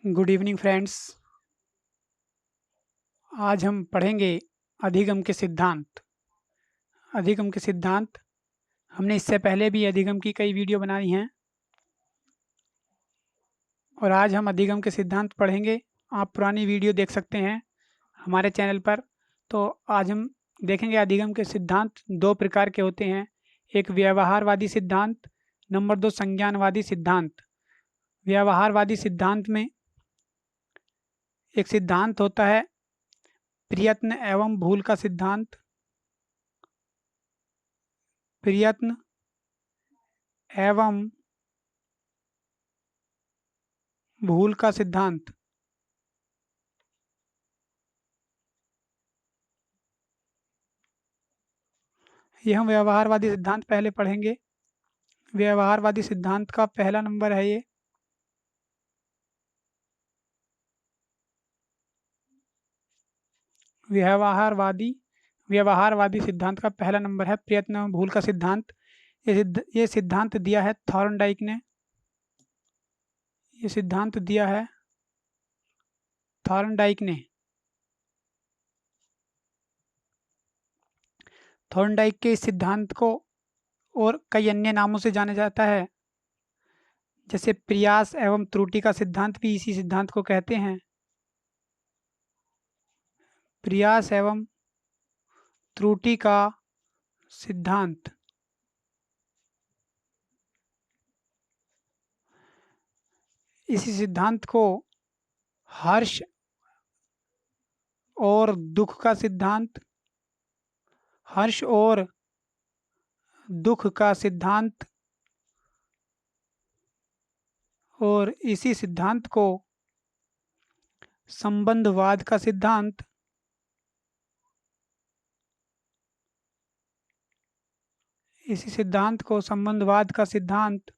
Good evening friends. आज हम पढ़ेंगे अधिगम के सिद्धांत। अधिगम के सिद्धांत हमने इससे पहले भी अधिगम की कई वीडियो बनाई हैं और आज हम अधिगम के सिद्धांत पढ़ेंगे। आप पुरानी वीडियो देख सकते हैं हमारे चैनल पर। तो आज हम देखेंगे अधिगम के सिद्धांत दो प्रकार के होते हैं। एक व्यवहारवादी सिद्धांत, नंबर दो संज्ञानवादी सिद्धांत। व्यवहारवादी सिद्धांत में एक सिद्धांत होता है प्रयत्न एवं भूल का सिद्धांत। प्रयत्न एवं भूल का सिद्धांत। ये हम व्यवहारवादी सिद्धांत पहले पढ़ेंगे। व्यवहारवादी सिद्धांत का पहला नंबर है ये। व्यवहारवादी व्यवहारवादी सिद्धांत का पहला नंबर है प्रयत्न एवं भूल का सिद्धांत। ये सिद्धांत दिया है थॉर्नडाइक ने। ये सिद्धांत दिया है थॉर्नडाइक ने। थॉर्नडाइक के इस सिद्धांत को और कई अन्य नामों से जाना जाता है, जैसे प्रयास एवं त्रुटि का सिद्धांत भी इसी सिद्धांत को कहते हैं। प्रयास एवं त्रुटि का सिद्धांत। इसी सिद्धांत को हर्ष और दुख का सिद्धांत, हर्ष और दुख का सिद्धांत, और इसी सिद्धांत को संबंधवाद का सिद्धांत, इसी सिद्धांत को संबंधवाद का सिद्धांत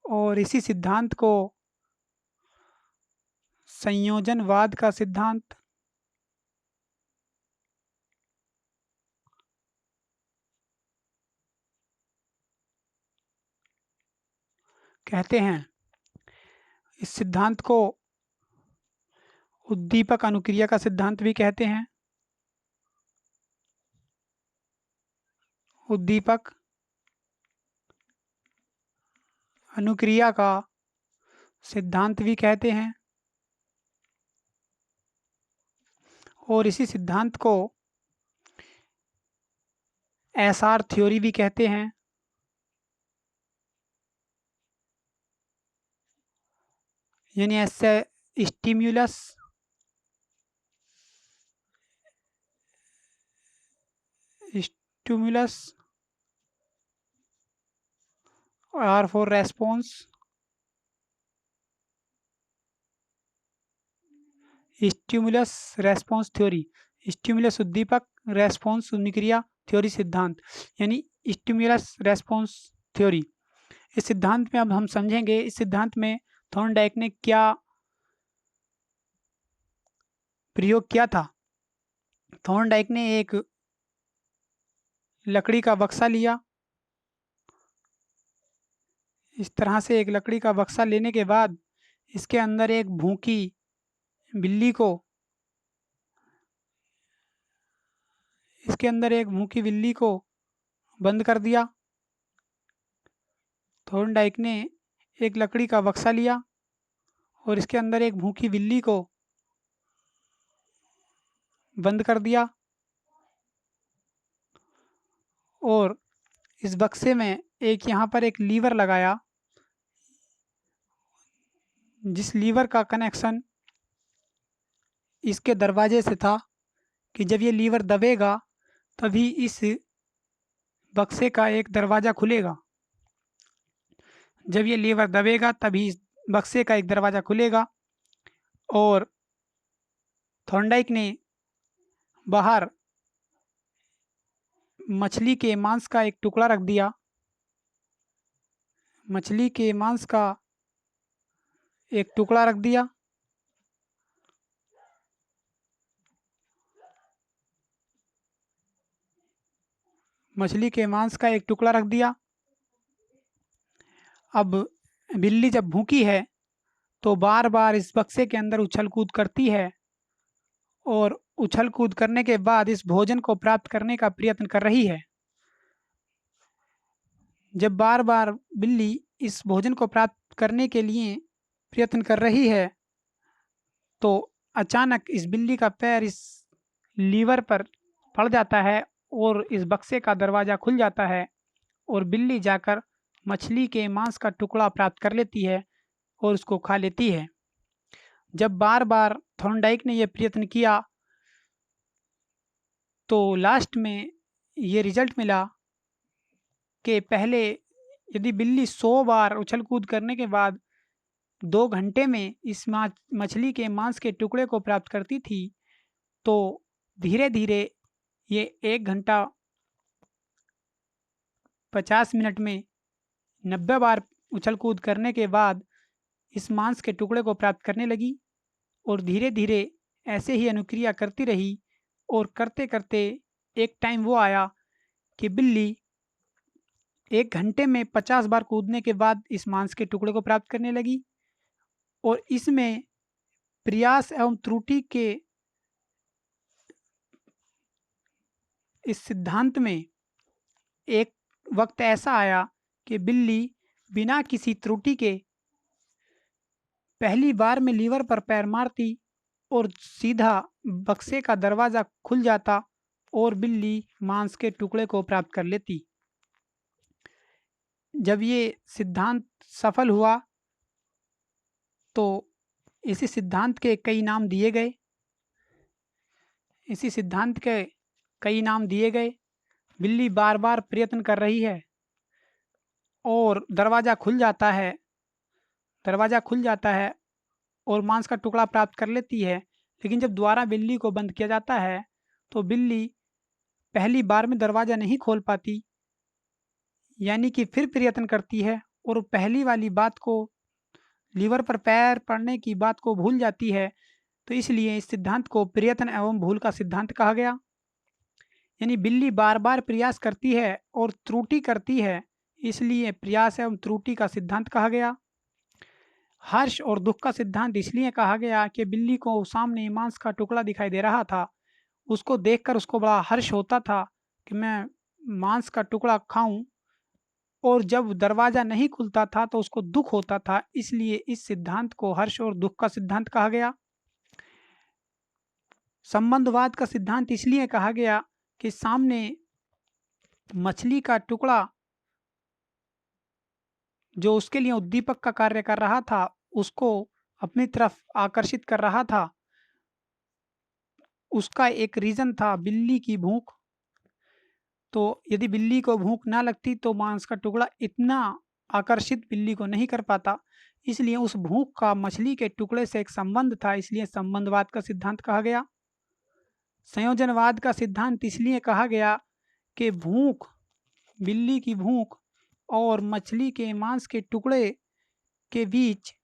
और इसी सिद्धांत को संयोजनवाद का सिद्धांत, कहते हैं। इस सिद्धांत को उद्दीपक अनुक्रिया का सिद्धांत भी कहते हैं। उद्दीपक अनुक्रिया का सिद्धांत भी कहते हैं। और इसी सिद्धांत को एसआर थ्योरी भी कहते हैं। यानी ऐसे stimulus stimulus R for response, stimulus response theory. Stimulus उद्दीपक, रेस्पॉन्स अनुक्रिया, थ्योरी सिद्धांत, यानी स्टिमुलस रेस्पॉन्स थ्योरी। इस सिद्धांत में अब हम समझेंगे इस सिद्धांत में थॉर्नडाइक ने क्या प्रयोग किया था। थॉर्नडाइक ने एक लकड़ी का बक्सा लिया। इस तरह से एक लकड़ी का बक्सा लेने के बाद इसके अंदर एक भूखी बिल्ली को बंद कर दिया। थॉर्नडाइक ने एक लकड़ी का बक्सा लिया और इसके अंदर एक भूखी बिल्ली को बंद कर दिया और इस बक्से में यहाँ पर एक लीवर लगाया, जिस लीवर का कनेक्शन इसके दरवाजे से था कि जब ये लीवर दबेगा तभी इस बक्से का एक दरवाज़ा खुलेगा। जब ये लीवर दबेगा तभी इस बक्से का एक दरवाज़ा खुलेगा। और थॉर्नडाइक ने बाहर मछली के मांस का एक टुकड़ा रख दिया। मछली के मांस का एक टुकड़ा रख दिया मछली के मांस का एक टुकड़ा रख दिया। अब बिल्ली जब भूखी है तो बार बार इस बक्से के अंदर उछल कूद करती है और उछल कूद करने के बाद इस भोजन को प्राप्त करने का प्रयत्न कर रही है। जब बार बार बिल्ली इस भोजन को प्राप्त करने के लिए प्रयत्न कर रही है तो अचानक इस बिल्ली का पैर इस लीवर पर पड़ जाता है और इस बक्से का दरवाज़ा खुल जाता है और बिल्ली जाकर मछली के मांस का टुकड़ा प्राप्त कर लेती है और उसको खा लेती है। जब बार बार थॉर्नडाइक ने यह प्रयत्न किया तो लास्ट में ये रिजल्ट मिला कि पहले यदि बिल्ली 100 बार उछल कूद करने के बाद 2 घंटे में इस मछली के मांस के टुकड़े को प्राप्त करती थी, तो धीरे धीरे ये 1 घंटा 50 मिनट में 90 बार उछल कूद करने के बाद इस मांस के टुकड़े को प्राप्त करने लगी और धीरे धीरे ऐसे ही अनुक्रिया करती रही और करते करते एक टाइम वो आया कि बिल्ली 1 घंटे में 50 बार कूदने के बाद इस मांस के टुकड़े को प्राप्त करने लगी और इसमें प्रयास एवं त्रुटि के इस सिद्धांत में एक वक्त ऐसा आया कि बिल्ली बिना किसी त्रुटि के पहली बार में लीवर पर पैर मारती और सीधा बक्से का दरवाज़ा खुल जाता और बिल्ली मांस के टुकड़े को प्राप्त कर लेती। जब ये सिद्धांत सफल हुआ तो इसी सिद्धांत के कई नाम दिए गए। इसी सिद्धांत के कई नाम दिए गए। बिल्ली बार बार प्रयत्न कर रही है और दरवाज़ा खुल जाता है। दरवाज़ा खुल जाता है और मांस का टुकड़ा प्राप्त कर लेती है, लेकिन जब दोबारा बिल्ली को बंद किया जाता है तो बिल्ली पहली बार में दरवाज़ा नहीं खोल पाती, यानी कि फिर प्रयत्न करती है और पहली वाली बात को, लीवर पर पैर पड़ने की बात को भूल जाती है। तो इसलिए इस सिद्धांत को प्रयत्न एवं भूल का सिद्धांत कहा गया। यानी बिल्ली बार बार प्रयास करती है और त्रुटि करती है, इसलिए प्रयास एवं त्रुटि का सिद्धांत कहा गया। हर्ष और दुख का सिद्धांत इसलिए कहा गया कि बिल्ली को सामने मांस का टुकड़ा दिखाई दे रहा था। उसको देखकर उसको बड़ा हर्ष होता था कि मैं मांस का टुकड़ा खाऊं, और जब दरवाज़ा नहीं खुलता था तो उसको दुख होता था, इसलिए इस सिद्धांत को हर्ष और दुख का सिद्धांत कहा गया। संबंधवाद का सिद्धांत इसलिए कहा गया कि सामने मछली का टुकड़ा जो उसके लिए उद्दीपक का कार्य कर रहा था, उसको अपनी तरफ आकर्षित कर रहा था। उसका एक रीज़न था बिल्ली की भूख। तो यदि बिल्ली को भूख ना लगती तो मांस का टुकड़ा इतना आकर्षित बिल्ली को नहीं कर पाता, इसलिए उस भूख का मछली के टुकड़े से एक संबंध था, इसलिए संबंधवाद का सिद्धांत कहा गया। संयोजनवाद का सिद्धांत इसलिए कहा गया कि भूख, बिल्ली की भूख और मछली के मांस के टुकड़े के बीच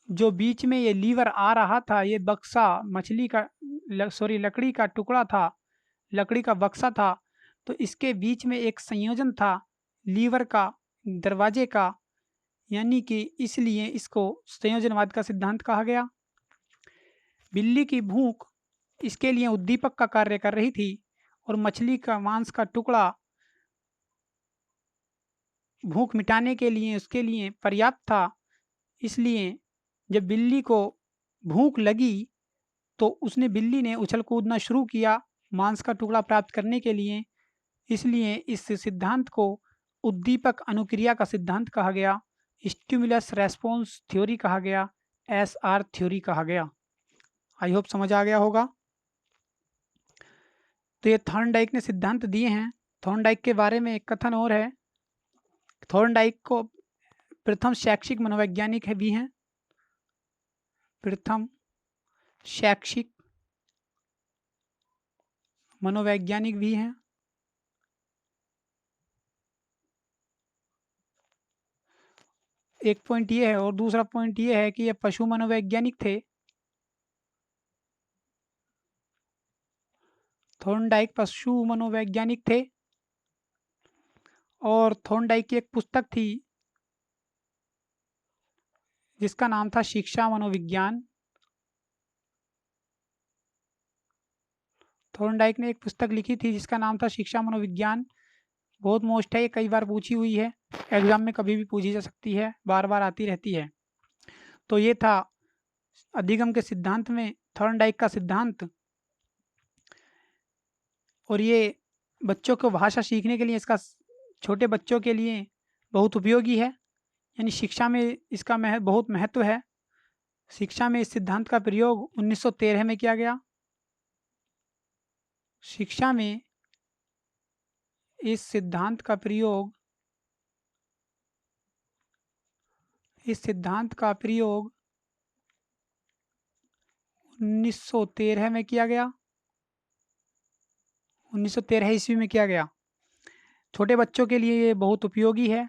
जो बीच में ये लीवर आ रहा था, ये बक्सा मछली का लकड़ी का टुकड़ा था, लकड़ी का बक्सा था, तो इसके बीच में एक संयोजन था लीवर का, दरवाजे का, यानी कि इसलिए इसको संयोजनवाद का सिद्धांत कहा गया। बिल्ली की भूख इसके लिए उद्दीपक का कार्य कर रही थी और मछली का मांस का टुकड़ा भूख मिटाने के लिए उसके लिए पर्याप्त था। इसलिए जब बिल्ली को भूख लगी तो बिल्ली ने उछल कूदना शुरू किया मांस का टुकड़ा प्राप्त करने के लिए। इसलिए इस सिद्धांत को उद्दीपक अनुक्रिया का सिद्धांत कहा गया, स्टिमुलस रेस्पॉन्स थ्योरी कहा गया, एसआर थ्योरी कहा गया। आई होप समझ आ गया होगा। तो ये थॉर्नडाइक ने सिद्धांत दिए हैं। थॉर्नडाइक के बारे में एक कथन और है। थॉर्नडाइक को प्रथम शैक्षिक मनोवैज्ञानिक भी हैं। प्रथम शैक्षिक मनोवैज्ञानिक भी हैं। एक पॉइंट ये है और दूसरा पॉइंट ये है कि ये पशु मनोवैज्ञानिक थे। थॉर्नडाइक पशु मनोवैज्ञानिक थे और थॉर्नडाइक की एक पुस्तक थी जिसका नाम था शिक्षा मनोविज्ञान। थॉर्नडाइक ने एक पुस्तक लिखी थी जिसका नाम था शिक्षा मनोविज्ञान। बहुत मोस्ट है, ये कई बार पूछी हुई है, एग्जाम में कभी भी पूछी जा सकती है, बार बार आती रहती है। तो ये था अधिगम के सिद्धांत में थॉर्नडाइक का सिद्धांत। और ये बच्चों को भाषा सीखने के लिए, इसका छोटे बच्चों के लिए बहुत उपयोगी है, यानी शिक्षा में इसका बहुत महत्व है। शिक्षा में इस सिद्धांत का प्रयोग 1913 में किया गया। शिक्षा में इस सिद्धांत का प्रयोग 1913 में किया गया, 1913 ईस्वी में किया गया। छोटे बच्चों के लिए ये बहुत उपयोगी है।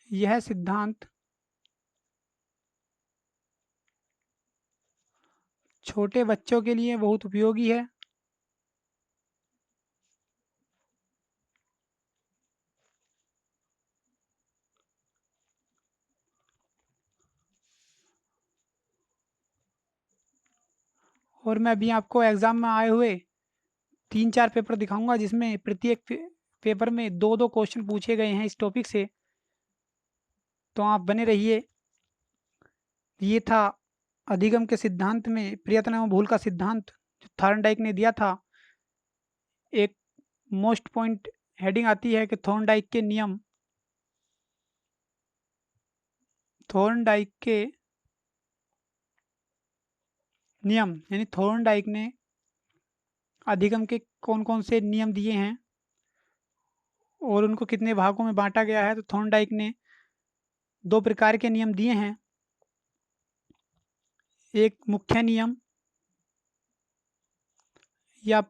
यह सिद्धांत छोटे बच्चों के लिए बहुत उपयोगी है। और मैं अभी आपको एग्ज़ाम में आए हुए 3-4 पेपर दिखाऊंगा, जिसमें प्रत्येक पेपर में 2-2 क्वेश्चन पूछे गए हैं इस टॉपिक से। तो आप बने रहिए। ये था अधिगम के सिद्धांत में प्रयत्न एवं भूल का सिद्धांत जो थॉर्नडाइक ने दिया था। एक मोस्ट पॉइंट हेडिंग आती है कि थॉर्नडाइक के नियम, यानी थॉर्नडाइक ने अधिगम के कौन कौन से नियम दिए हैं और उनको कितने भागों में बांटा गया है। तो थॉर्नडाइक ने 2 प्रकार के नियम दिए हैं, एक मुख्य नियम या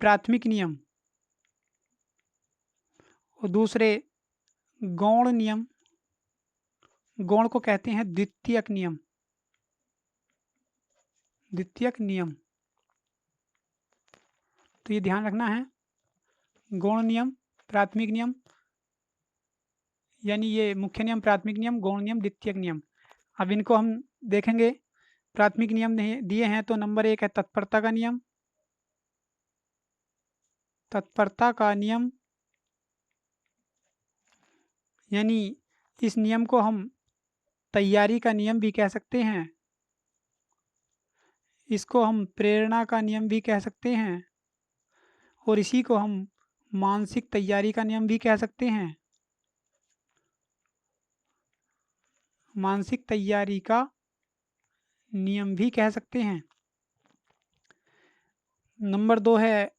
प्राथमिक नियम, और दूसरे गौण नियम। गौण को कहते हैं द्वितीयक नियम। द्वितीयक नियम, तो ये ध्यान रखना है, गौण नियम, प्राथमिक नियम, यानी ये मुख्य नियम, प्राथमिक नियम, गौण नियम, द्वितीयक नियम। अब इनको हम देखेंगे। प्राथमिक नियम दिए हैं तो नंबर 1 है तत्परता का नियम। तत्परता का नियम, यानी इस नियम को हम तैयारी का नियम भी कह सकते हैं, इसको हम प्रेरणा का नियम भी कह सकते हैं, और इसी को हम मानसिक तैयारी का नियम भी कह सकते हैं। मानसिक तैयारी का नियम भी कह सकते हैं। नंबर 2 है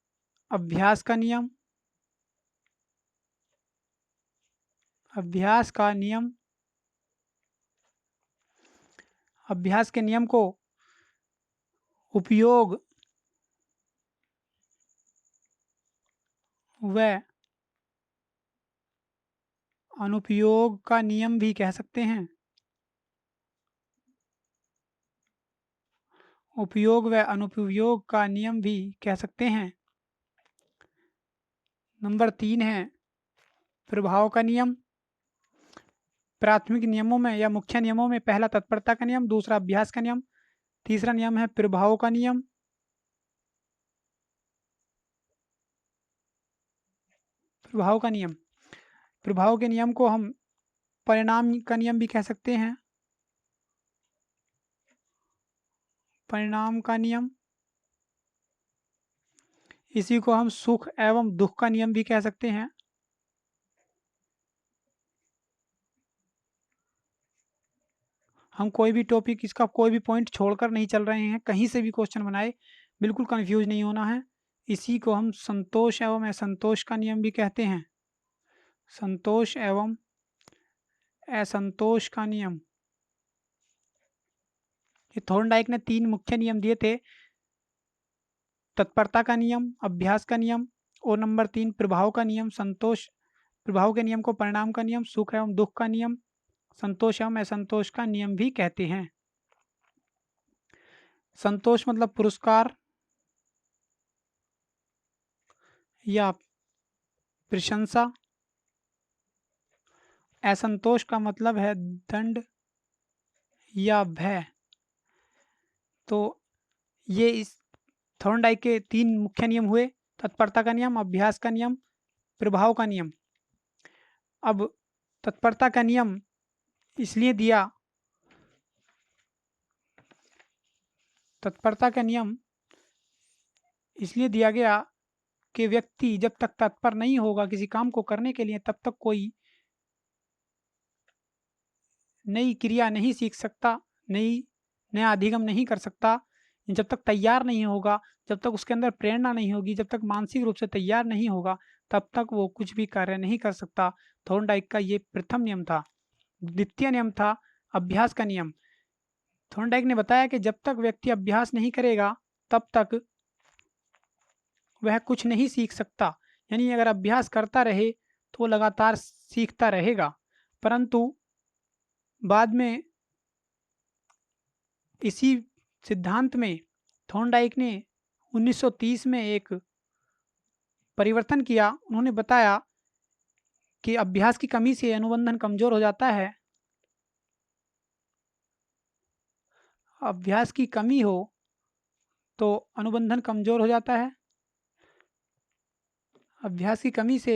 अभ्यास का नियम। अभ्यास का नियम, अभ्यास के नियम को उपयोग व अनुपयोग का नियम भी कह सकते हैं। उपयोग व अनुपयोग का नियम भी कह सकते हैं। नंबर 3 है प्रभाव का नियम। प्राथमिक नियमों में या मुख्य नियमों में पहला तत्परता का नियम, दूसरा अभ्यास का नियम, तीसरा नियम है प्रभाव का नियम। प्रभाव का नियम, प्रभाव के नियम को हम परिणाम का नियम भी कह सकते हैं। परिणाम का नियम, इसी को हम सुख एवं दुख का नियम भी कह सकते हैं। हम कोई भी टॉपिक, इसका कोई भी पॉइंट छोड़कर नहीं चल रहे हैं, कहीं से भी क्वेश्चन बनाए, बिल्कुल कंफ्यूज नहीं होना है। इसी को हम संतोष एवं असंतोष का नियम भी कहते हैं। संतोष एवं असंतोष का नियम। ये थॉर्नडाइक ने 3 मुख्य नियम दिए थे, तत्परता का नियम, अभ्यास का नियम, और नंबर 3 प्रभाव का नियम। संतोष, प्रभाव के नियम को परिणाम का नियम, सुख एवं दुख का नियम, संतोष एवं असंतोष का नियम भी कहते हैं। संतोष मतलब पुरस्कार या प्रशंसा, असंतोष का मतलब है दंड या भय। तो ये इस थॉर्नडाइक के 3 मुख्य नियम हुए, तत्परता का नियम, अभ्यास का नियम, प्रभाव का नियम। अब तत्परता का नियम इसलिए दिया, तत्परता का नियम इसलिए दिया गया कि व्यक्ति जब तक तत्पर नहीं होगा किसी काम को करने के लिए, तब तक कोई नई क्रिया नहीं सीख सकता, नया अधिगम नहीं कर सकता। जब तक तैयार नहीं होगा, जब तक उसके अंदर प्रेरणा नहीं होगी, जब तक मानसिक रूप से तैयार नहीं होगा, तब तक वो कुछ भी कार्य नहीं कर सकता। थॉर्नडाइक का ये प्रथम नियम था। द्वितीय नियम था अभ्यास का नियम। थॉर्नडाइक ने बताया कि जब तक व्यक्ति अभ्यास नहीं करेगा, तब तक वह कुछ नहीं सीख सकता। यानी अगर अभ्यास करता रहे तो वो लगातार सीखता रहेगा। परंतु बाद में इसी सिद्धांत में थॉर्नडाइक ने 1930 में एक परिवर्तन किया। उन्होंने बताया कि अभ्यास की कमी से अनुबंधन कमजोर हो जाता है। अभ्यास की कमी हो तो अनुबंधन कमजोर हो जाता है। अभ्यास की कमी से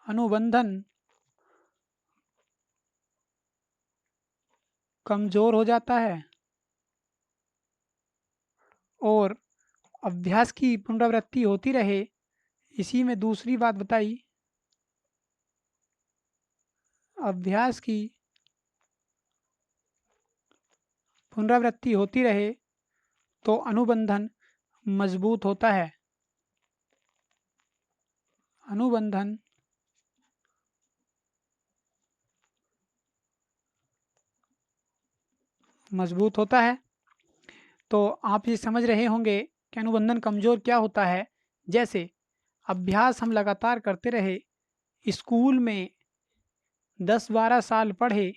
अनुबंधन कमजोर हो जाता है और अभ्यास की पुनरावृत्ति होती रहे। इसी में दूसरी बात बताई, अभ्यास की पुनरावृत्ति होती रहे तो अनुबंधन मजबूत होता है। अनुबंधन मजबूत होता है। तो आप ये समझ रहे होंगे कि अनुबंधन कमजोर क्या होता है। जैसे अभ्यास हम लगातार करते रहे, स्कूल में 10-12 साल पढ़े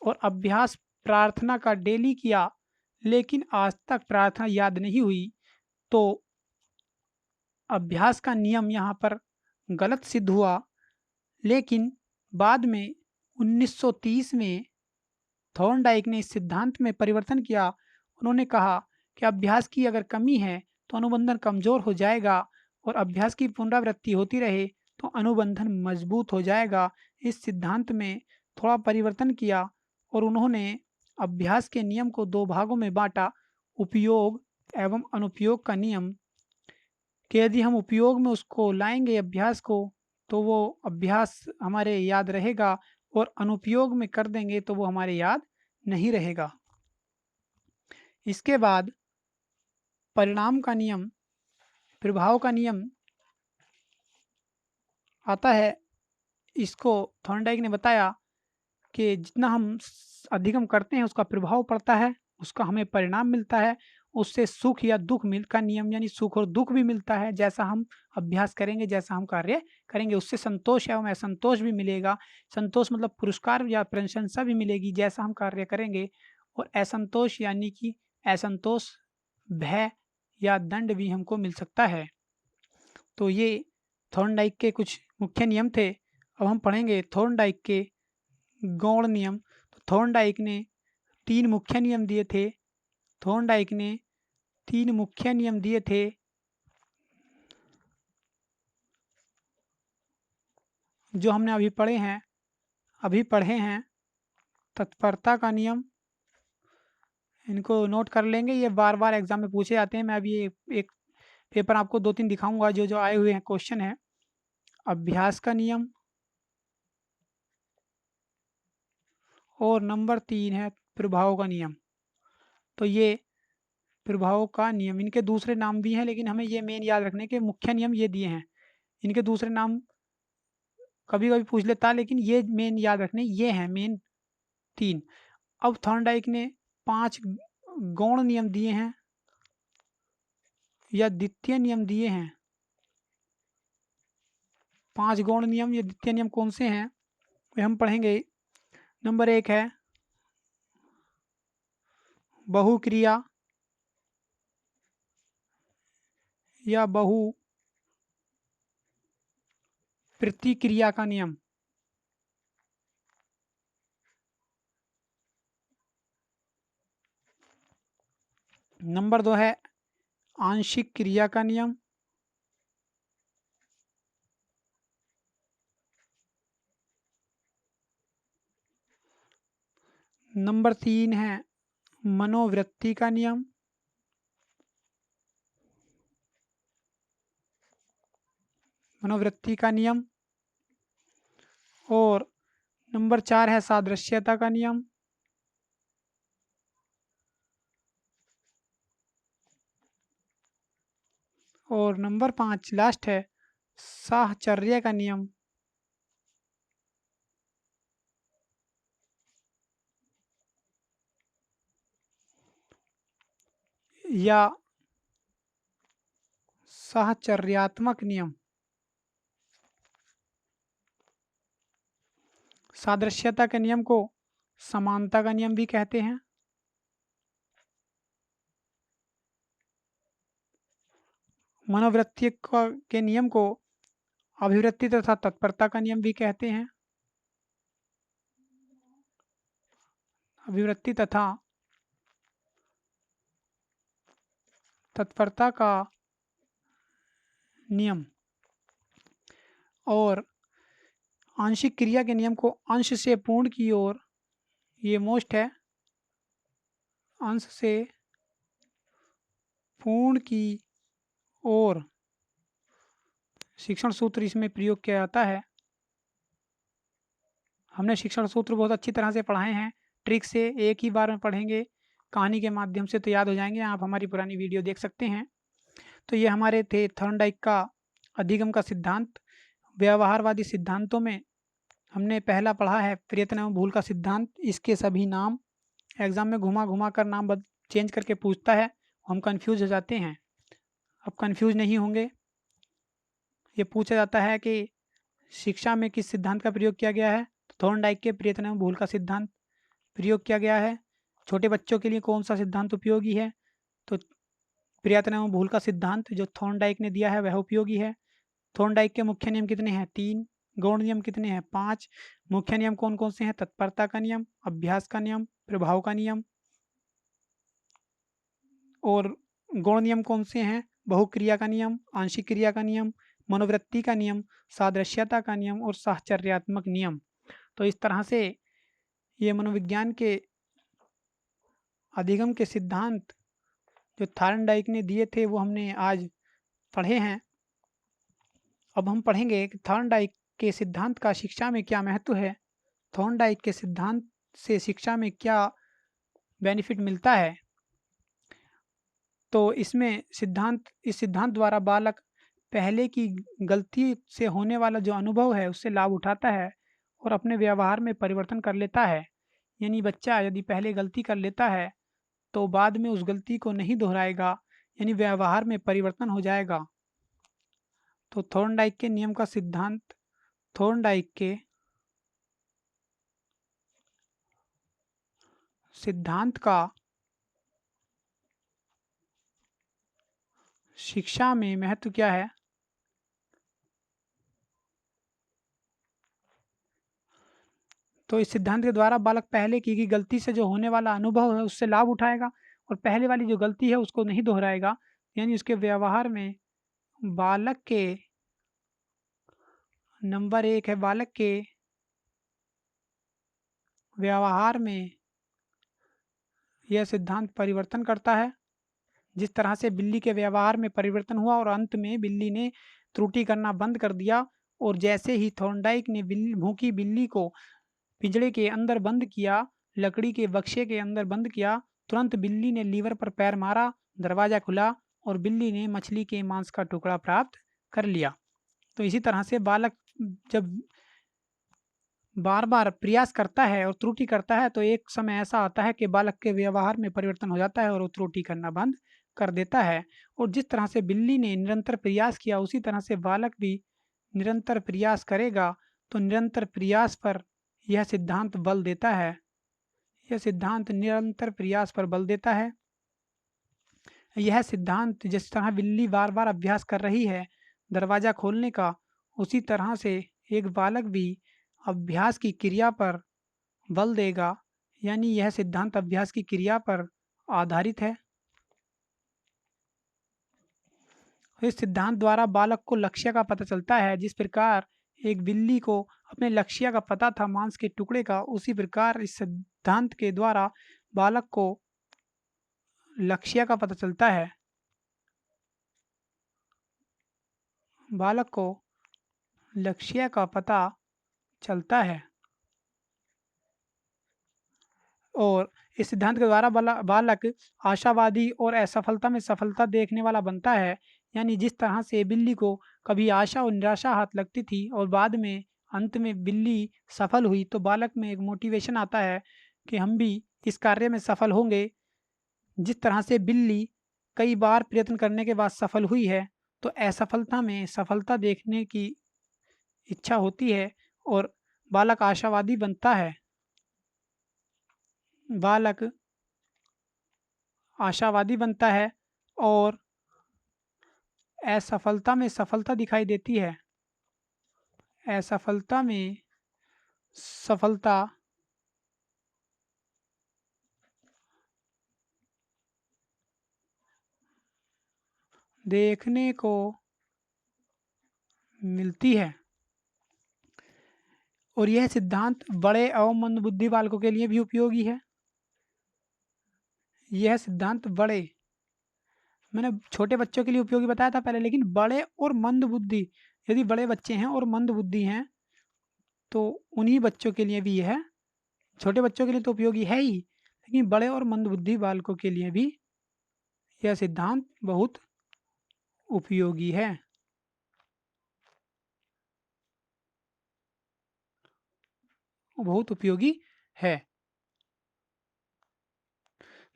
और अभ्यास प्रार्थना का डेली किया, लेकिन आज तक प्रार्थना याद नहीं हुई, तो अभ्यास का नियम यहाँ पर गलत सिद्ध हुआ। लेकिन बाद में 1930 में थॉर्नडाइक ने इस सिद्धांत में परिवर्तन किया। उन्होंने कहा कि अभ्यास की अगर कमी है तो अनुबंधन कमजोर हो जाएगा और अभ्यास की पुनरावृत्ति होती रहे तो अनुबंधन मजबूत हो जाएगा। इस सिद्धांत में थोड़ा परिवर्तन किया और उन्होंने अभ्यास के नियम को 2 भागों में बांटा, उपयोग एवं अनुपयोग का नियम। कि यदि हम उपयोग में उसको लाएंगे अभ्यास को, तो वो अभ्यास हमारे याद रहेगा, और अनुपयोग में कर देंगे तो वो हमारे याद नहीं रहेगा। इसके बाद परिणाम का नियम, प्रभाव का नियम आता है। इसको थॉर्नडाइक ने बताया कि जितना हम अधिगम करते हैं उसका प्रभाव पड़ता है, उसका हमें परिणाम मिलता है। उससे सुख या दुख मिल का नियम, यानी सुख और दुख भी मिलता है। जैसा हम अभ्यास करेंगे, जैसा हम कार्य करेंगे, उससे संतोष एवं असंतोष भी मिलेगा। संतोष मतलब पुरस्कार या प्रशंसा भी मिलेगी जैसा हम कार्य करेंगे, और असंतोष यानी कि असंतोष, भय या दंड भी हमको मिल सकता है। तो ये थॉर्नडाइक के कुछ मुख्य नियम थे। अब हम पढ़ेंगे थॉर्नडाइक के गौण नियम। तो थॉर्नडाइक ने 3 मुख्य नियम दिए थे। थॉर्नडाइक ने 3 मुख्य नियम दिए थे। जो हमने अभी पढ़े हैं तत्परता का नियम। इनको नोट कर लेंगे, ये बार बार एग्जाम में पूछे जाते हैं। मैं अभी एक पेपर आपको 2-3 दिखाऊंगा जो जो आए हुए हैं क्वेश्चन है। अभ्यास का नियम, और नंबर 3 है प्रभाव का नियम। तो ये प्रभाव का नियम, इनके दूसरे नाम भी हैं, लेकिन हमें ये मेन याद रखने के मुख्य नियम ये दिए हैं। इनके दूसरे नाम कभी कभी पूछ लेता, लेकिन ये मेन याद रखने ये हैं मेन 3। अब थॉर्नडाइक ने 5 गौण नियम दिए हैं या द्वितीय नियम दिए हैं। 5 गौण नियम या द्वितीय नियम कौन से हैं वे हम पढ़ेंगे। नंबर 1 है बहुक्रिया या बहु प्रतिक्रिया का नियम। नंबर 2 है आंशिक क्रिया का नियम। नंबर 3 है मनोवृत्ति का नियम। मनोवृत्ति का नियम। और नंबर 4 है सादृश्यता का नियम। और नंबर 5 लास्ट है साहचर्य का नियम। या साहचर्यात्मक नियम। सादृश्यता के नियम को समानता का नियम भी कहते हैं। मनोवृत्ति के नियम को अभिवृत्ति तथा तत्परता का नियम भी कहते हैं। अभिवृत्ति तथा तत्परता का नियम। और आंशिक क्रिया के नियम को अंश से पूर्ण की ओर, ये मोस्ट है, अंश से पूर्ण की ओर शिक्षण सूत्र इसमें प्रयोग किया जाता है। हमने शिक्षण सूत्र बहुत अच्छी तरह से पढ़ाए हैं, ट्रिक से एक ही बार में पढ़ेंगे, कहानी के माध्यम से तो याद हो जाएंगे। आप हमारी पुरानी वीडियो देख सकते हैं। तो ये हमारे थे थॉर्नडाइक का अधिगम का सिद्धांत। व्यवहारवादी सिद्धांतों में हमने पहला पढ़ा है प्रयत्न एवं भूल का सिद्धांत। इसके सभी नाम एग्जाम में घुमा घुमा कर नाम चेंज करके पूछता है, हम कंफ्यूज हो जाते हैं। अब कंफ्यूज नहीं होंगे। ये पूछा जाता है कि शिक्षा में किस सिद्धांत का प्रयोग किया गया है, तो थॉर्नडाइक के प्रयत्न एवं भूल का सिद्धांत प्रयोग किया गया है। छोटे बच्चों के लिए कौन सा सिद्धांत उपयोगी है, तो प्रयत्न एवं भूल का सिद्धांत जो थॉर्नडाइक ने दिया है वह उपयोगी है। थॉर्नडाइक के मुख्य नियम कितने हैं? 3। गौण नियम कितने हैं? 5। मुख्य नियम कौन कौन से हैं? तत्परता का नियम, अभ्यास का नियम, प्रभाव का नियम। और गौण नियम कौन से हैं? बहुक्रिया का नियम, आंशिक क्रिया का नियम, मनोवृत्ति का नियम, सादृश्यता का नियम और साहचर्यात्मक नियम। तो इस तरह से ये मनोविज्ञान के अधिगम के सिद्धांत जो थॉर्नडाइक ने दिए थे वो हमने आज पढ़े हैं। अब हम पढ़ेंगे कि थॉर्नडाइक के सिद्धांत का शिक्षा में क्या महत्व है, थॉर्नडाइक के सिद्धांत से शिक्षा में क्या बेनिफिट मिलता है। तो इस सिद्धांत द्वारा बालक पहले की गलती से होने वाला जो अनुभव है उससे लाभ उठाता है और अपने व्यवहार में परिवर्तन कर लेता है। यानी बच्चा यदि पहले गलती कर लेता है तो बाद में उस गलती को नहीं दोहराएगा, यानी व्यवहार में परिवर्तन हो जाएगा। तो थॉर्नडाइक के नियम का सिद्धांत, थॉर्नडाइक के सिद्धांत का शिक्षा में महत्व क्या है? तो इस सिद्धांत के द्वारा बालक पहले की गई गलती से जो होने वाला अनुभव है उससे लाभ उठाएगा और पहले वाली जो गलती है उसको नहीं दोहराएगा। यानी उसके व्यवहार में बालक के नंबर 1 है, बालक के व्यवहार में यह सिद्धांत परिवर्तन करता है। जिस तरह से बिल्ली के व्यवहार में परिवर्तन हुआ और अंत में बिल्ली ने त्रुटि करना बंद कर दिया, और जैसे ही थॉर्नडाइक ने भूखी बिल्ली को पिंजड़े के अंदर बंद किया, लकड़ी के बक्से के अंदर बंद किया, तुरंत बिल्ली ने लीवर पर पैर मारा, दरवाजा खुला और बिल्ली ने मछली के मांस का टुकड़ा प्राप्त कर लिया। तो इसी तरह से बालक जब बार बार प्रयास करता है और त्रुटि करता है तो एक समय ऐसा आता है कि बालक के व्यवहार में परिवर्तन हो जाता है और वो त्रुटि करना बंद कर देता है। और जिस तरह से बिल्ली ने निरंतर प्रयास किया उसी तरह से बालक भी निरंतर प्रयास करेगा। तो निरंतर प्रयास पर यह सिद्धांत बल देता है। यह सिद्धांत निरंतर प्रयास पर बल देता है। यह सिद्धांत जिस तरह बिल्ली बार बार अभ्यास कर रही है दरवाज़ा खोलने का, उसी तरह से एक बालक भी अभ्यास की क्रिया पर बल देगा, यानी यह सिद्धांत अभ्यास की क्रिया पर आधारित है। इस सिद्धांत द्वारा बालक को लक्ष्य का पता चलता है। जिस प्रकार एक बिल्ली को अपने लक्ष्य का पता था मांस के टुकड़े का, उसी प्रकार इस सिद्धांत के द्वारा बालक को लक्ष्य का पता चलता है। बालक को लक्ष्य का पता चलता है और इस सिद्धांत के द्वारा बालक आशावादी और असफलता में सफलता देखने वाला बनता है। यानी जिस तरह से बिल्ली को कभी आशा और निराशा हाथ लगती थी और बाद में अंत में बिल्ली सफल हुई, तो बालक में एक मोटिवेशन आता है कि हम भी इस कार्य में सफल होंगे। जिस तरह से बिल्ली कई बार प्रयत्न करने के बाद सफल हुई है, तो असफलता में सफलता देखने की इच्छा होती है और बालक आशावादी बनता है। बालक आशावादी बनता है और असफलता में सफलता दिखाई देती है। असफलता में सफलता देखने को मिलती है और यह सिद्धांत बड़े एवं मंदबुद्धि बालकों के लिए भी उपयोगी है। यह सिद्धांत मैंने छोटे बच्चों के लिए उपयोगी बताया था पहले, लेकिन बड़े और मंदबुद्धि, यदि बड़े बच्चे हैं और मंदबुद्धि हैं तो उन्हीं बच्चों के लिए भी यह, छोटे बच्चों के लिए तो उपयोगी है ही, लेकिन बड़े और मंदबुद्धि बालकों के लिए भी यह सिद्धांत बहुत उपयोगी है। बहुत उपयोगी है।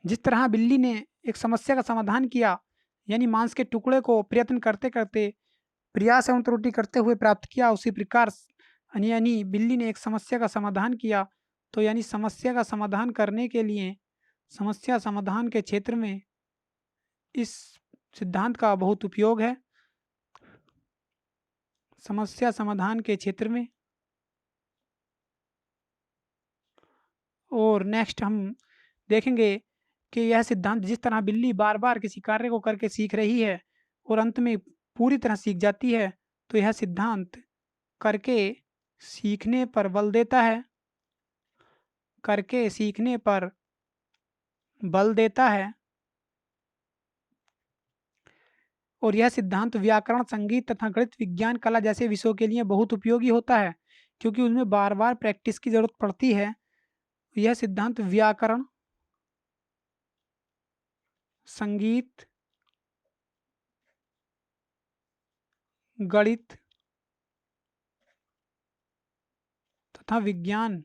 जिस तरह बिल्ली ने एक समस्या का समाधान किया, यानी मांस के टुकड़े को प्रयत्न करते करते, प्रयास एवं त्रुटि करते हुए प्राप्त किया, उसी प्रकार यानी बिल्ली ने एक समस्या का समाधान किया, तो यानी समस्या का समाधान करने के लिए समस्या समाधान के क्षेत्र में इस सिद्धांत का बहुत उपयोग है। समस्या समाधान के क्षेत्र में। और नेक्स्ट हम देखेंगे कि यह सिद्धांत जिस तरह बिल्ली बार बार किसी कार्य को करके सीख रही है और अंत में पूरी तरह सीख जाती है, तो यह सिद्धांत करके सीखने पर बल देता है। करके सीखने पर बल देता है और यह सिद्धांत व्याकरण, संगीत तथा गणित, विज्ञान, कला जैसे विषयों के लिए बहुत उपयोगी होता है, क्योंकि उसमें बार बार प्रैक्टिस की जरूरत पड़ती है। यह सिद्धांत व्याकरण, संगीत, गणित तथा विज्ञान,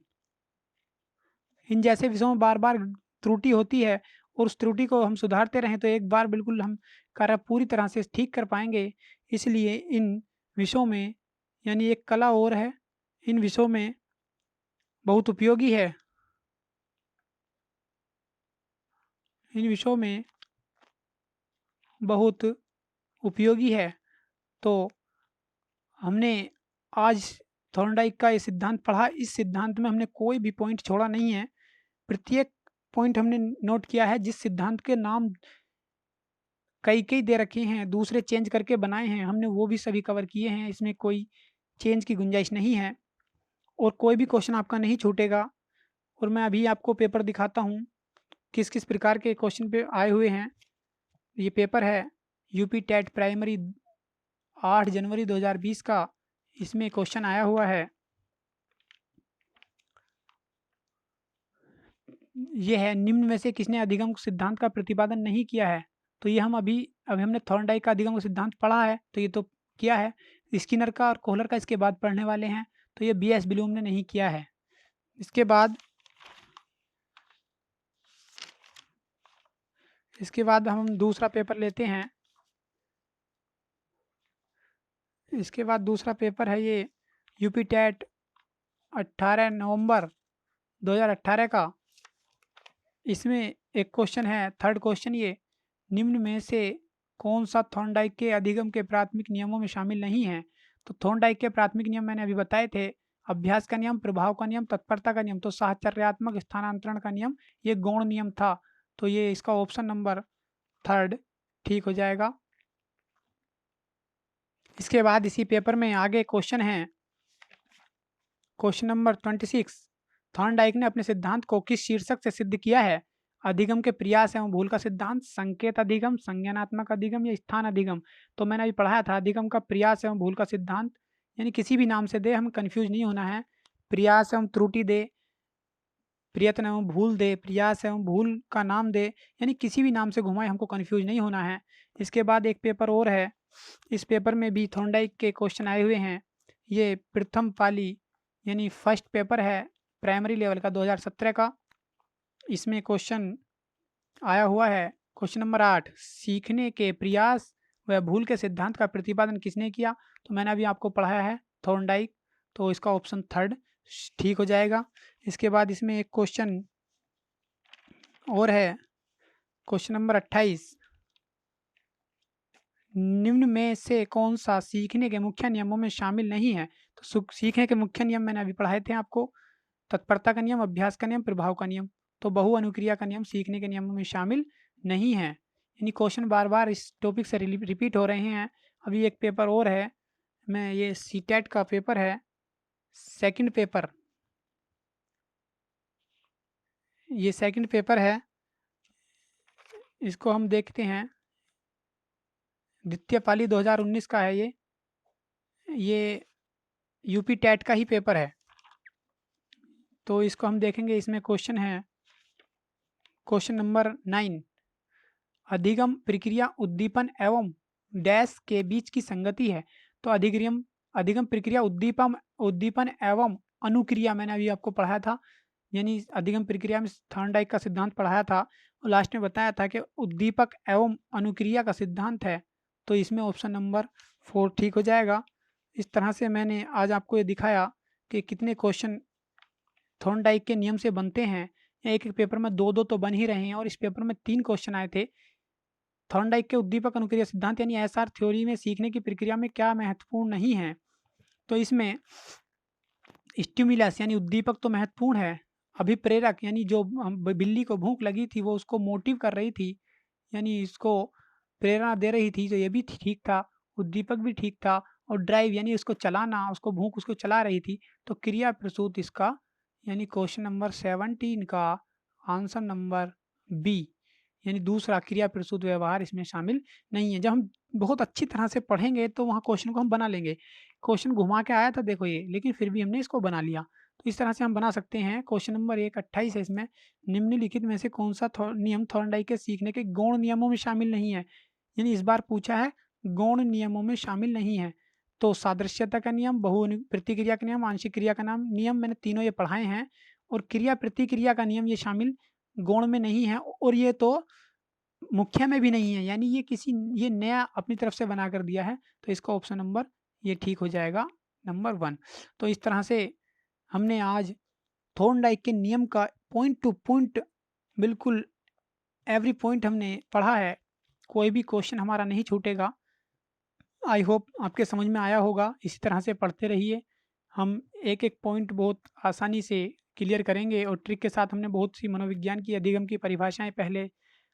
इन जैसे विषयों में बार बार त्रुटि होती है और उस त्रुटि को हम सुधारते रहें तो एक बार बिल्कुल हम कार्य पूरी तरह से ठीक कर पाएंगे। इसलिए इन विषयों में, यानी एक कला और है, इन विषयों में बहुत उपयोगी है। इन विषयों में बहुत उपयोगी है। तो हमने आज थॉर्नडाइक का ये सिद्धांत पढ़ा। इस सिद्धांत में हमने कोई भी पॉइंट छोड़ा नहीं है। प्रत्येक पॉइंट हमने नोट किया है। जिस सिद्धांत के नाम कई कई दे रखे हैं, दूसरे चेंज करके बनाए हैं, हमने वो भी सभी कवर किए हैं। इसमें कोई चेंज की गुंजाइश नहीं है और कोई भी क्वेश्चन आपका नहीं छूटेगा। और मैं अभी आपको पेपर दिखाता हूँ किस किस प्रकार के क्वेश्चन पे आए हुए हैं। ये पेपर है यूपी टेट प्राइमरी 8 जनवरी 2020 का। इसमें क्वेश्चन आया हुआ है, ये है, निम्न में से किसने अधिगम सिद्धांत का प्रतिपादन नहीं किया है। तो ये हम अभी हमने थॉर्नडाइक का अधिगम सिद्धांत पढ़ा है, तो ये तो किया है। स्किनर का और कोहलर का इसके बाद पढ़ने वाले हैं, तो ये बीएस ब्लूम ने नहीं किया है। इसके बाद हम दूसरा पेपर लेते हैं। इसके बाद दूसरा पेपर है ये यूपी टेट 18 नवंबर 2018 का। इसमें एक क्वेश्चन है, थर्ड क्वेश्चन ये, निम्न में से कौन सा थॉर्नडाइक के अधिगम के प्राथमिक नियमों में शामिल नहीं है। तो थॉर्नडाइक के प्राथमिक नियम मैंने अभी बताए थे, अभ्यास का नियम, प्रभाव का नियम, तत्परता का नियम, तो साहचर्यात्मक स्थानांतरण का नियम ये गौण नियम था। तो ये इसका ऑप्शन नंबर 3 ठीक हो जाएगा। इसके बाद इसी पेपर में आगे क्वेश्चन है, क्वेश्चन नंबर 26। थॉर्नडाइक ने अपने सिद्धांत को किस शीर्षक से सिद्ध किया है? अधिगम के प्रयास एवं भूल का सिद्धांत, संकेत अधिगम, संज्ञानात्मक अधिगम या स्थान अधिगम। तो मैंने अभी पढ़ाया था अधिगम का प्रयास एवं भूल का सिद्धांत, यानी किसी भी नाम से दे, हमें कंफ्यूज नहीं होना है। प्रयास एवं त्रुटि दे, प्रयत्न एवं भूल दे, प्रयास एवं भूल का नाम दे, यानी किसी भी नाम से घुमाए, हमको कंफ्यूज नहीं होना है। इसके बाद एक पेपर और है, इस पेपर में भी थॉर्नडाइक के क्वेश्चन आए हुए हैं। ये प्रथम पाली यानी फर्स्ट पेपर है प्राइमरी लेवल का 2017 का। इसमें क्वेश्चन आया हुआ है क्वेश्चन नंबर 8, सीखने के प्रयास व भूल के सिद्धांत का प्रतिपादन किसने किया? तो मैंने अभी आपको पढ़ाया है थॉर्नडाइक, तो इसका ऑप्शन 3 ठीक हो जाएगा। इसके बाद इसमें एक क्वेश्चन और है, क्वेश्चन नंबर 28, निम्न में से कौन सा सीखने के मुख्य नियमों में शामिल नहीं है? तो सीखने के मुख्य नियम मैंने अभी पढ़ाए थे आपको, तत्परता का नियम, अभ्यास का नियम, प्रभाव का नियम। तो बहु अनुक्रिया का नियम सीखने के नियमों में शामिल नहीं है। यानी क्वेश्चन बार बार इस टॉपिक से रिपीट हो रहे हैं। अभी एक पेपर और है, मैं ये सीटेट का पेपर है, सेकंड पेपर, ये सेकंड पेपर है, इसको हम देखते हैं। द्वितीय पाली 2019 का है ये यूपी टेट का ही पेपर है। तो इसको हम देखेंगे, इसमें क्वेश्चन है क्वेश्चन नंबर 9, अधिगम प्रक्रिया उद्दीपन एवं डैश के बीच की संगति है। तो अधिगम प्रक्रिया उद्दीपन एवं अनुक्रिया मैंने अभी आपको पढ़ाया था, यानी अधिगम प्रक्रिया में थॉर्नडाइक का सिद्धांत पढ़ाया था और लास्ट में बताया था कि उद्दीपक एवं अनुक्रिया का सिद्धांत है। तो इसमें ऑप्शन नंबर 4 ठीक हो जाएगा। इस तरह से मैंने आज आपको ये दिखाया कि कितने क्वेश्चन थॉर्नडाइक के नियम से बनते हैं। एक एक पेपर में 2-2 तो बन ही रहे हैं और इस पेपर में 3 क्वेश्चन आए थे। थॉर्नडाइक के उद्दीपक अनुक्रिया सिद्धांत यानी एसआर थ्योरी में सीखने की प्रक्रिया में क्या महत्वपूर्ण नहीं है? तो इसमें स्टिमुलस यानी उद्दीपक तो महत्वपूर्ण है, अभिप्रेरक यानी जो बिल्ली को भूख लगी थी वो उसको मोटिव कर रही थी, यानी इसको प्रेरणा दे रही थी, तो ये भी ठीक था, उद्दीपक भी ठीक था। और ड्राइव यानी उसको चलाना, उसको भूख उसको चला रही थी, तो क्रिया प्रसूत इसका यानी क्वेश्चन नंबर 17 का आंसर नंबर बी यानी दूसरा क्रिया प्रसूत व्यवहार इसमें शामिल नहीं है। जब हम बहुत अच्छी तरह से पढ़ेंगे तो वहाँ क्वेश्चन को हम बना लेंगे। क्वेश्चन घुमा के आया था देखो ये, लेकिन फिर भी हमने इसको बना लिया। तो इस तरह से हम बना सकते हैं। क्वेश्चन नंबर 1 28 है, इसमें निम्नलिखित में से कौन सा नियम थॉर्नडाइक के सीखने के गौण नियमों में शामिल नहीं है? यानी इस बार पूछा है गौण नियमों में शामिल नहीं है। तो सादृश्यता का नियम, बहु प्रतिक्रिया का नियम, आंशिक क्रिया का नाम नियम, मैंने तीनों ये पढ़ाए हैं। और क्रिया प्रतिक्रिया का नियम ये शामिल गौण में नहीं है और ये तो मुख्य में भी नहीं है, यानी ये नया अपनी तरफ से बना कर दिया है। तो इसका ऑप्शन नंबर ये ठीक हो जाएगा, नंबर 1। तो इस तरह से हमने आज थॉर्नडाइक के नियम का पॉइंट टू पॉइंट बिल्कुल एवरी पॉइंट हमने पढ़ा है, कोई भी क्वेश्चन हमारा नहीं छूटेगा। आई होप आपके समझ में आया होगा। इसी तरह से पढ़ते रहिए, हम एक एक पॉइंट बहुत आसानी से क्लियर करेंगे और ट्रिक के साथ हमने बहुत सी मनोविज्ञान की अधिगम की परिभाषाएं पहले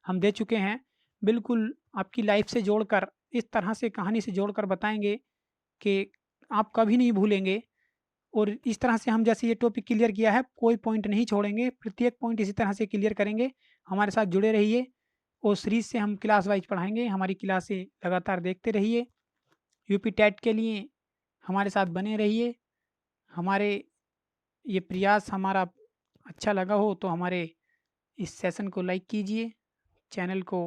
हम दे चुके हैं। बिल्कुल आपकी लाइफ से जोड़कर, इस तरह से कहानी से जोड़कर बताएंगे कि आप कभी नहीं भूलेंगे। और इस तरह से हम जैसे ये टॉपिक क्लियर किया है, कोई पॉइंट नहीं छोड़ेंगे, प्रत्येक पॉइंट इसी तरह से क्लियर करेंगे। हमारे साथ जुड़े रहिए और सीरीज से हम क्लास वाइज पढ़ाएंगे। हमारी क्लासें लगातार देखते रहिए। यूपी टेट के लिए हमारे साथ बने रहिए। हमारे ये प्रयास हमारा अच्छा लगा हो तो हमारे इस सेशन को लाइक कीजिए, चैनल को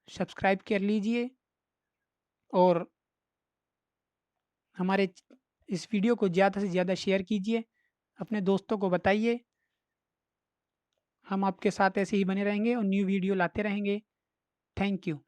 सब्सक्राइब कर लीजिए और हमारे इस वीडियो को ज़्यादा से ज़्यादा शेयर कीजिए, अपने दोस्तों को बताइए। हम आपके साथ ऐसे ही बने रहेंगे और न्यू वीडियो लाते रहेंगे। Thank you.